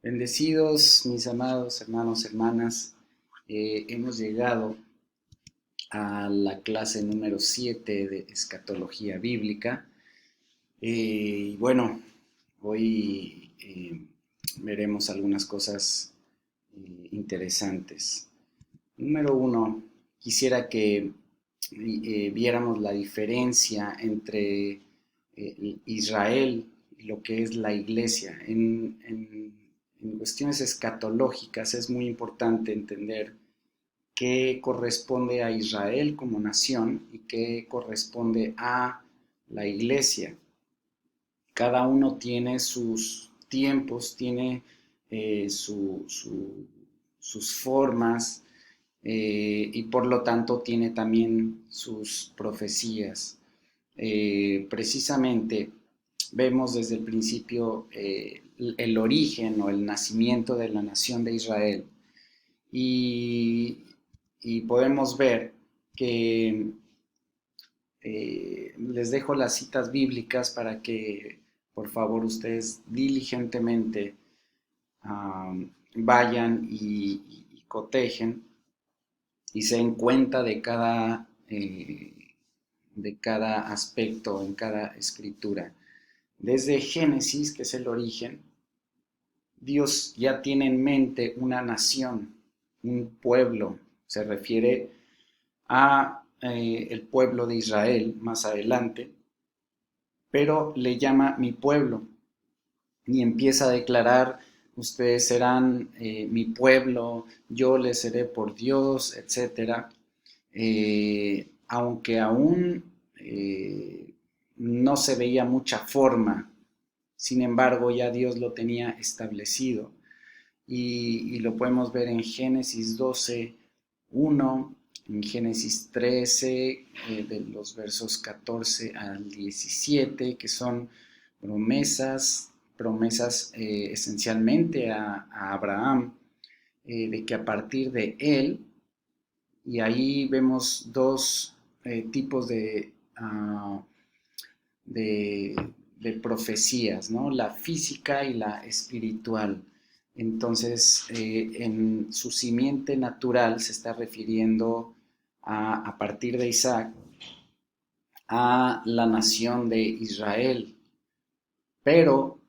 Bendecidos, mis amados hermanos, hermanas, hemos llegado a la clase número 7 de Escatología Bíblica. Y bueno, hoy veremos algunas cosas interesantes. Número uno, quisiera que viéramos la diferencia entre Israel y lo que es la iglesia. En cuestiones escatológicas es muy importante entender qué corresponde a Israel como nación y qué corresponde a la iglesia. Cada uno tiene sus tiempos, tiene sus formas, y por lo tanto tiene también sus profecías. Precisamente vemos desde el principio el origen o el nacimiento de la nación de Israel y, y podemos ver que les dejo las citas bíblicas para que por favor ustedes diligentemente vayan y cotejen y se den cuenta de cada aspecto en cada escritura. Desde Génesis, que es el origen, Dios ya tiene en mente una nación, un pueblo. Se refiere a el pueblo de Israel más adelante, pero le llama mi pueblo y empieza a declarar: ustedes serán mi pueblo, yo les seré por Dios, etcétera. Aunque aún no se veía mucha forma, sin embargo ya Dios lo tenía establecido y lo podemos ver en Génesis 12, 1, en Génesis 13, de los versos 14 al 17, que son promesas esencialmente a Abraham, de que a partir de él, y ahí vemos dos tipos de, de profecías, ¿no? La física y la espiritual. Entonces, en su simiente natural se está refiriendo a partir de Isaac a la nación de Israel. Pero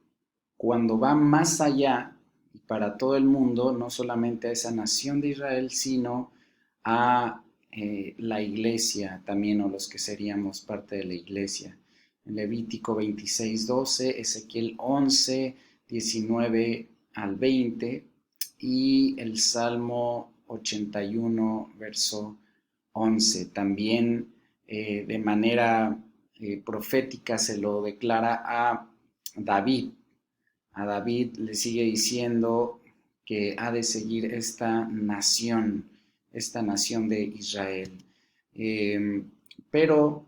cuando va más allá, y para todo el mundo, no solamente a esa nación de Israel, sino a la iglesia también, o los que seríamos parte de la iglesia. Levítico 26, 12, Ezequiel 11, 19 al 20 y el Salmo 81, verso 11. También de manera profética se lo declara a David. A David le sigue diciendo que ha de seguir esta nación de Israel. Pero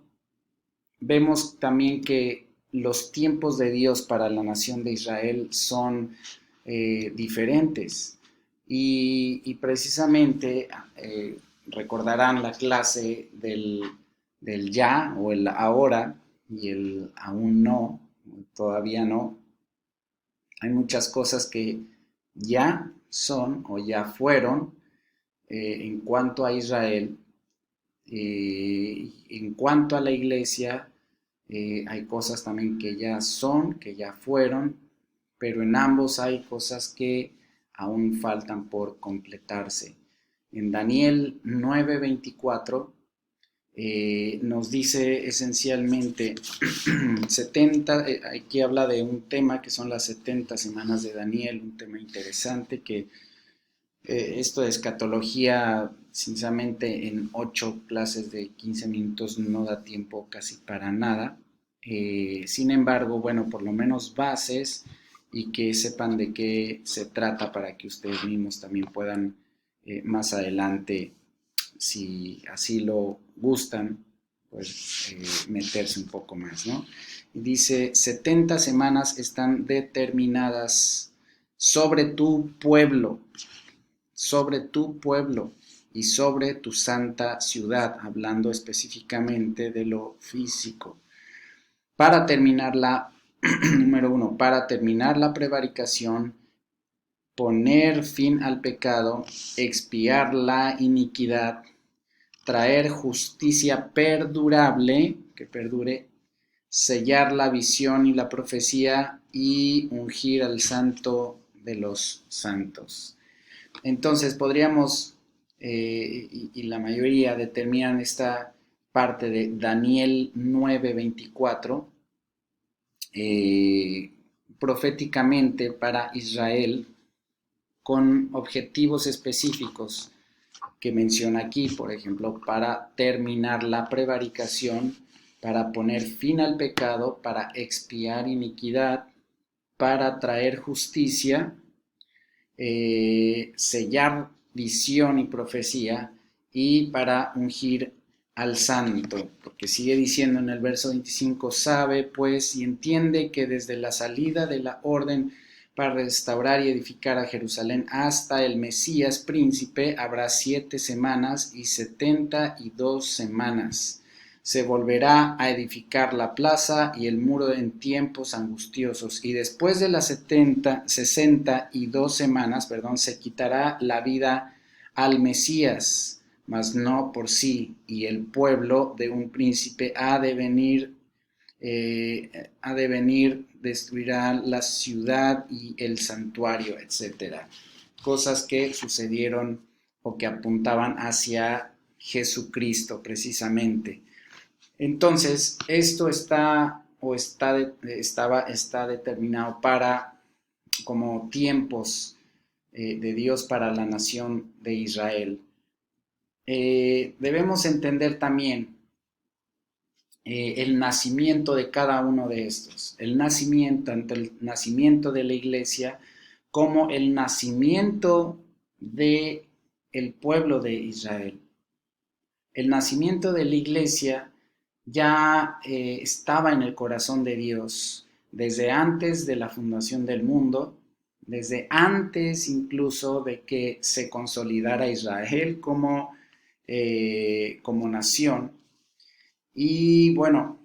vemos también que los tiempos de Dios para la nación de Israel son diferentes. Y precisamente recordarán la clase del ya o el ahora y el aún no, todavía no. Hay muchas cosas que ya son o ya fueron en cuanto a Israel. En cuanto a la iglesia, hay cosas también que ya son, que ya fueron, pero en ambos hay cosas que aún faltan por completarse. En Daniel 9:24 nos dice esencialmente 70, aquí habla de un tema que son las 70 semanas de Daniel, un tema interesante que esto de escatología, sinceramente, en 8 clases de 15 minutos no da tiempo casi para nada. Sin embargo, bueno, por lo menos bases y que sepan de qué se trata para que ustedes mismos también puedan más adelante, si así lo gustan, pues meterse un poco más, ¿no? Y dice: 70 semanas están determinadas sobre tu pueblo y sobre tu santa ciudad, hablando específicamente de lo físico. Para terminar número uno, para terminar la prevaricación poner fin al pecado, expiar la iniquidad, traer justicia perdurable, que perdure, sellar la visión y la profecía y ungir al santo de los santos. Entonces podríamos, y la mayoría determinan esta parte de Daniel 9:24, proféticamente para Israel, con objetivos específicos que menciona aquí, por ejemplo, para terminar la prevaricación, para poner fin al pecado, para expiar iniquidad, para traer justicia, sellar visión y profecía, y para ungir al santo, porque sigue diciendo en el verso 25, sabe pues y entiende que desde la salida de la orden para restaurar y edificar a Jerusalén hasta el Mesías príncipe habrá 7 semanas y 72 semanas. Se volverá a edificar la plaza y el muro en tiempos angustiosos, y después de las 62 semanas, se quitará la vida al Mesías, mas no por sí, y el pueblo de un príncipe ha de venir, destruirá la ciudad y el santuario, etcétera. Cosas que sucedieron o que apuntaban hacia Jesucristo precisamente. Entonces, esto está determinado para como tiempos de Dios para la nación de Israel. Debemos entender también el nacimiento de cada uno de estos, tanto el nacimiento de la iglesia como el nacimiento de el pueblo de Israel. El nacimiento de la iglesia ya estaba en el corazón de Dios desde antes de la fundación del mundo, desde antes incluso de que se consolidara Israel como nación. Y bueno,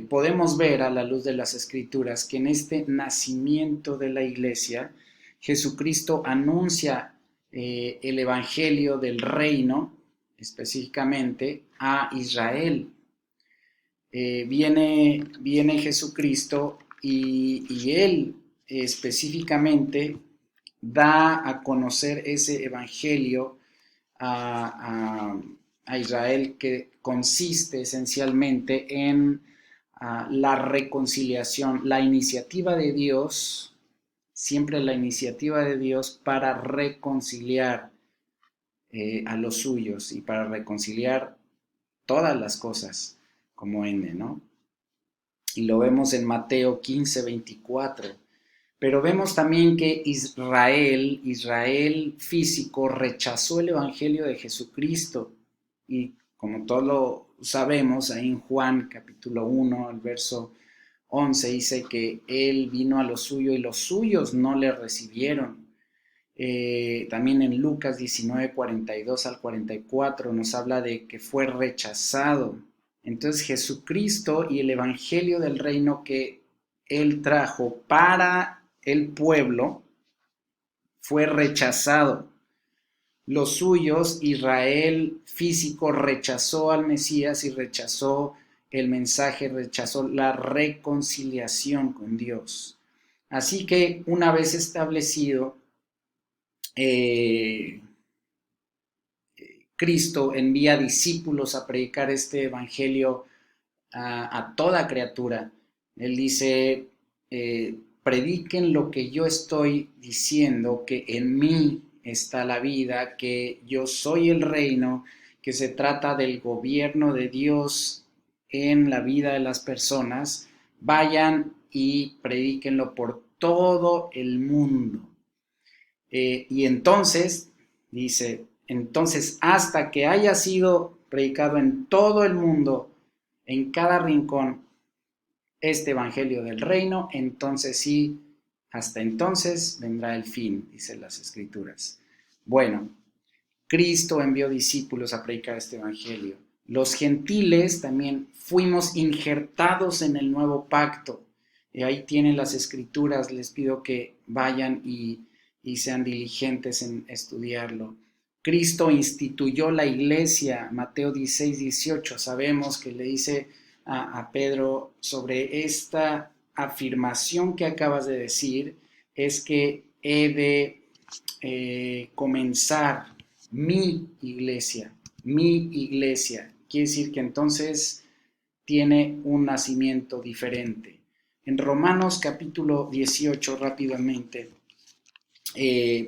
podemos ver a la luz de las Escrituras que en este nacimiento de la iglesia, Jesucristo anuncia el Evangelio del reino, específicamente a Israel. Viene Jesucristo y Él específicamente da a conocer ese Evangelio a Israel, que consiste esencialmente en la reconciliación, la iniciativa de Dios, siempre la iniciativa de Dios para reconciliar a los suyos y para reconciliar todas las cosas como N, ¿no? Y lo vemos en Mateo 15:24. Pero vemos también que Israel físico, rechazó el Evangelio de Jesucristo. Y como todos lo sabemos, ahí en Juan capítulo 1, el verso 11, dice que Él vino a lo suyo y los suyos no le recibieron. También en Lucas 19:42 al 44 nos habla de que fue rechazado. Entonces Jesucristo y el Evangelio del reino que Él trajo para el pueblo fue rechazado. Los suyos, Israel físico, rechazó al Mesías y rechazó el mensaje, rechazó la reconciliación con Dios. Así que una vez establecido, Cristo envía discípulos a predicar este evangelio a toda criatura. Él dice, prediquen lo que yo estoy diciendo, que en mí está la vida, que yo soy el reino, que se trata del gobierno de Dios en la vida de las personas. Vayan y predíquenlo por todo el mundo. Y entonces, dice, entonces hasta que haya sido predicado en todo el mundo, en cada rincón, este evangelio del reino, entonces sí, hasta entonces vendrá el fin, dicen las Escrituras. Bueno, Cristo envió discípulos a predicar este evangelio. Los gentiles también fuimos injertados en el nuevo pacto. Ahí tienen las Escrituras, les pido que vayan y y sean diligentes en estudiarlo. Cristo instituyó la iglesia, Mateo 16, 18. Sabemos que le dice a Pedro sobre esta afirmación que acabas de decir, es que he de comenzar mi iglesia. Quiere decir que entonces tiene un nacimiento diferente. En Romanos capítulo 18, rápidamente,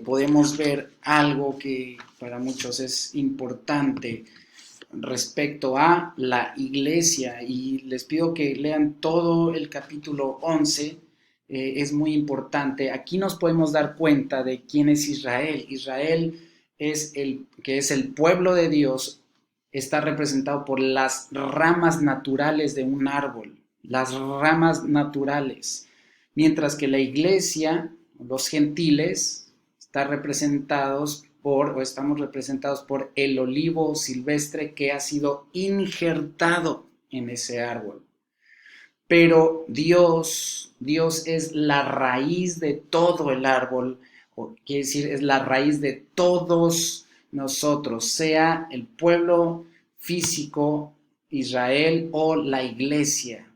podemos ver algo que para muchos es importante respecto a la iglesia, y les pido que lean todo el capítulo 11, es muy importante. Aquí nos podemos dar cuenta de quién es Israel. Israel que es el pueblo de Dios, está representado por las ramas naturales de un árbol, las ramas naturales, mientras que la iglesia, los gentiles, estamos representados por el olivo silvestre que ha sido injertado en ese árbol. Pero Dios es la raíz de todo el árbol, quiere decir, es la raíz de todos nosotros, sea el pueblo físico, Israel, o la iglesia,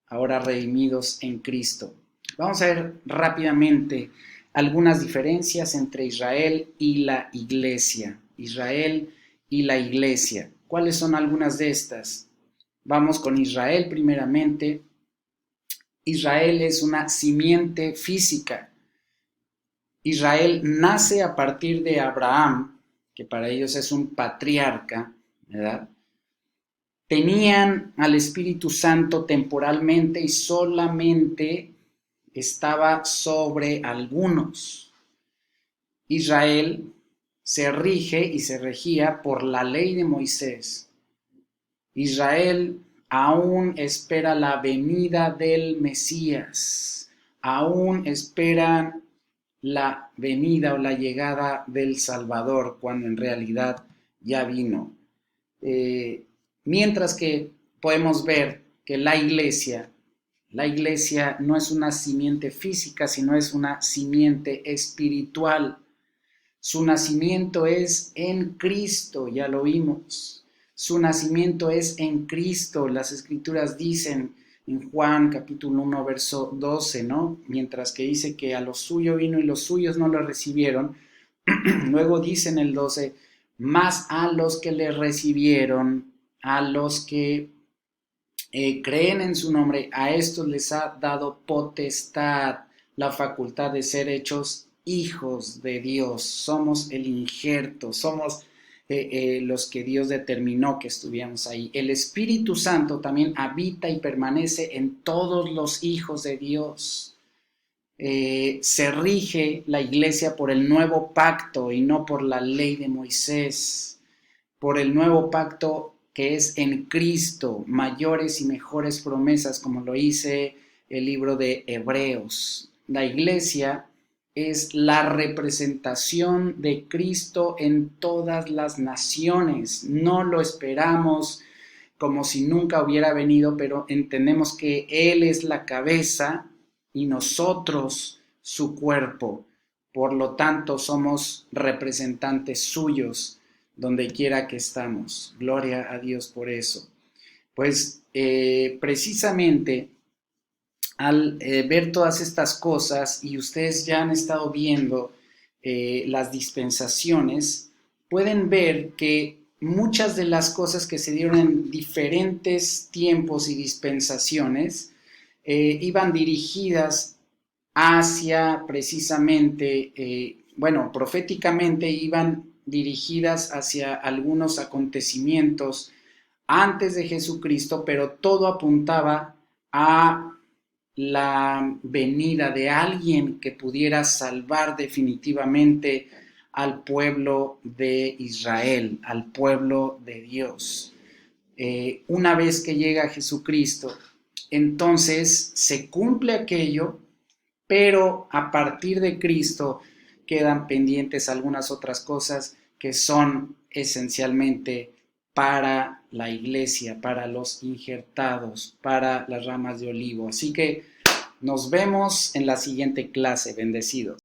ahora redimidos en Cristo. Vamos a ver rápidamente algunas diferencias entre Israel y la iglesia. Israel y la iglesia. ¿Cuáles son algunas de estas? Vamos con Israel primeramente. Israel es una simiente física. Israel nace a partir de Abraham, que para ellos es un patriarca, ¿verdad? Tenían al Espíritu Santo temporalmente y solamente estaba sobre algunos. Israel se rige y se regía por la ley de Moisés. Israel aún espera la venida del Mesías, aún esperan la venida o la llegada del Salvador, cuando en realidad ya vino. Mientras que podemos ver que la iglesia no es una simiente física, sino es una simiente espiritual. Su nacimiento es en Cristo, ya lo vimos. Su nacimiento es en Cristo. Las Escrituras dicen en Juan capítulo 1, verso 12, ¿no? Mientras que dice que a lo suyo vino y los suyos no lo recibieron, luego dice en el 12, más a los que le recibieron, a los que creen en su nombre, a estos les ha dado potestad, la facultad de ser hechos hijos de Dios. Somos el injerto, somos los que Dios determinó que estuviéramos ahí. El Espíritu Santo también habita y permanece en todos los hijos de Dios. Se rige la iglesia por el nuevo pacto y no por la ley de Moisés, por el nuevo pacto que es en Cristo, mayores y mejores promesas, como lo dice el libro de Hebreos. La iglesia es la representación de Cristo en todas las naciones. No lo esperamos como si nunca hubiera venido, pero entendemos que Él es la cabeza y nosotros su cuerpo. Por lo tanto, somos representantes suyos donde quiera que estamos. Gloria a Dios por eso. Pues precisamente al ver todas estas cosas, y ustedes ya han estado viendo las dispensaciones, pueden ver que muchas de las cosas que se dieron en diferentes tiempos y dispensaciones iban dirigidas hacia precisamente, proféticamente iban dirigidas hacia algunos acontecimientos antes de Jesucristo, pero todo apuntaba a la venida de alguien que pudiera salvar definitivamente al pueblo de Israel, al pueblo de Dios. Una vez que llega Jesucristo, entonces se cumple aquello, pero a partir de Cristo quedan pendientes algunas otras cosas que son esencialmente para la iglesia, para los injertados, para las ramas de olivo. Así que nos vemos en la siguiente clase. Bendecidos.